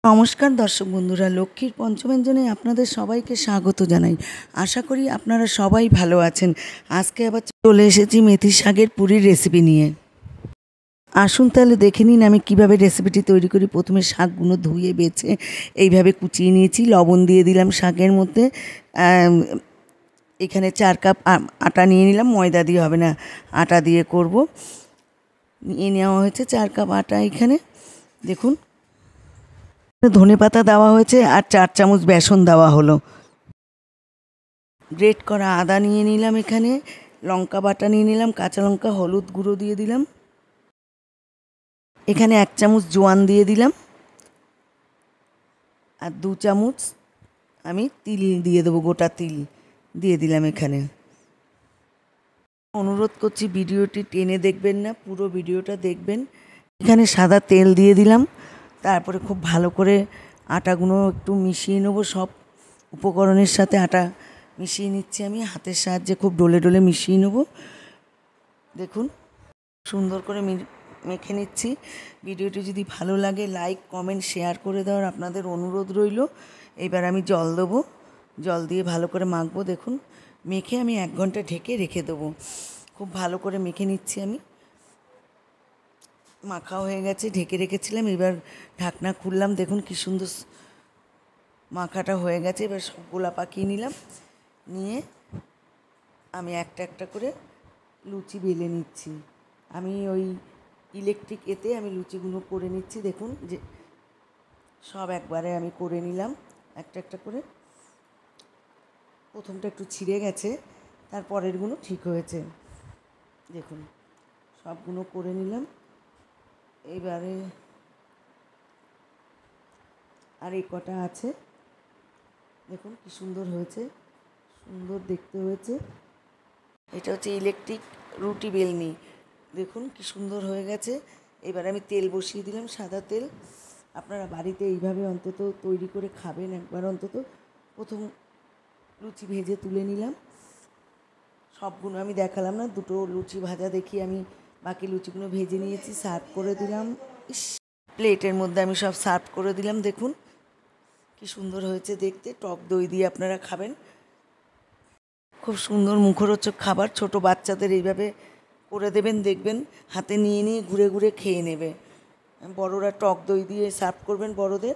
নমস্কার দর্শক বন্ধুরা, লক্ষ্মীর পঞ্চব্যঞ্জনে আপনাদের সবাইকে স্বাগত জানাই। আশা করি আপনারা সবাই ভালো আছেন। আজকে আবার চলে এসেছি মেথি শাকের পুরির রেসিপি নিয়ে। আসুন তাহলে দেখে নিন আমি কিভাবে রেসিপিটি তৈরি করি। প্রথমে শাকগুলো ধুয়ে বেছে এইভাবে কুচিয়ে নিয়েছি, লবণ দিয়ে দিলাম শাকের মধ্যে। এখানে 4 কাপ আটা নিয়ে নিলাম, ময়দা দিয়ে হবে না, আটা দিয়ে করব। নিয়ে নেওয়া হয়েছে 4 কাপ আটা। এখানে দেখুন ধনেপাতা দেওয়া হয়েছে আর 4 চামচ বেসন দেওয়া হলো। গ্রেট করা আদা নিয়ে নিলাম, এখানে লঙ্কা বাটা নিয়ে নিলাম, কাঁচা লঙ্কা, হলুদ গুঁড়ো দিয়ে দিলাম, এখানে 1 চামচ জোয়ান দিয়ে দিলাম আর 2 চামচ আমি তিল দিয়ে দেবো, গোটা তিল দিয়ে দিলাম। এখানে অনুরোধ করছি ভিডিওটি টেনে দেখবেন না, পুরো ভিডিওটা দেখবেন। এখানে সাদা তেল দিয়ে দিলাম, তারপরে খুব ভালো করে আটাগুলো একটু মিশিয়ে নেবো। সব উপকরণের সাথে আটা মিশিয়ে নিচ্ছি আমি হাতের সাহায্যে, খুব ডলে ডলে মিশিয়ে নেবো। দেখুন সুন্দর করে মেখে নিচ্ছি। ভিডিওটি যদি ভালো লাগে লাইক কমেন্ট শেয়ার করে দেওয়ার আপনাদের অনুরোধ রইল। এবার আমি জল দেবো, জল দিয়ে ভালো করে মাখবো। দেখুন মেখে আমি 1 ঘন্টা ঢেকে রেখে দেবো। খুব ভালো করে মেখে নিচ্ছি আমি। মাখা হয়ে গেছে, ঢেকে রেখেছিলাম, এবার ঢাকনা খুললাম। দেখুন কি সুন্দর মাখাটা হয়ে গেছে। এবার সব গোলা পাকিয়ে নিলাম, নিয়ে আমি একটা একটা করে লুচি বেলে নিচ্ছি। আমি ওই ইলেকট্রিক এতে আমি লুচিগুলো করে নিচ্ছি। দেখুন যে সব একবারে আমি করে নিলাম একটা একটা করে। প্রথমটা একটু ছিঁড়ে গেছে, তারপরেরগুলো ঠিক হয়েছে। দেখুন সবগুলো করে নিলাম। এবারে আর এই কটা আছে, দেখুন কি সুন্দর হয়েছে, সুন্দর দেখতে হয়েছে। এটা হচ্ছে ইলেকট্রিক রুটি বেলনি। দেখুন কি সুন্দর হয়ে গেছে। এবার আমি তেল বসিয়ে দিলাম, সাদা তেল। আপনারা বাড়িতে এইভাবে অন্তত তৈরি করে খাবেন একবার অন্তত। প্রথম লুচি ভেজে তুলে নিলাম, সবগুলো আমি দেখালাম না, 2টো লুচি ভাজা দেখিয়ে আমি বাকি লুচিগুলো ভেজে নিয়েছি, সার্ভ করে দিলাম। প্লেটের মধ্যে আমি সব সার্ভ করে দিলাম। দেখুন কি সুন্দর হয়েছে দেখতে। টক দই দিয়ে আপনারা খাবেন, খুব সুন্দর মুখরোচক খাবার। ছোট বাচ্চাদের এইভাবে করে দেবেন, দেখবেন হাতে নিয়ে নিয়ে ঘুরে ঘুরে খেয়ে নেবে। বড়রা টক দই দিয়ে সার্ভ করবেন বড়দের,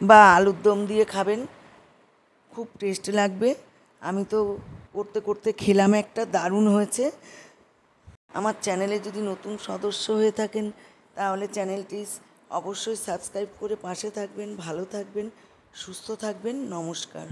বা আলুর দম দিয়ে খাবেন, খুব টেস্ট লাগবে। আমি তো করতে করতে খেলাম একটা, দারুণ হয়েছে। আমার চ্যানেলে যদি নতুন সদস্য হয়ে থাকেন তাহলে চ্যানেলটি অবশ্যই সাবস্ক্রাইব করে পাশে থাকবেন। ভালো থাকবেন, সুস্থ থাকবেন। নমস্কার।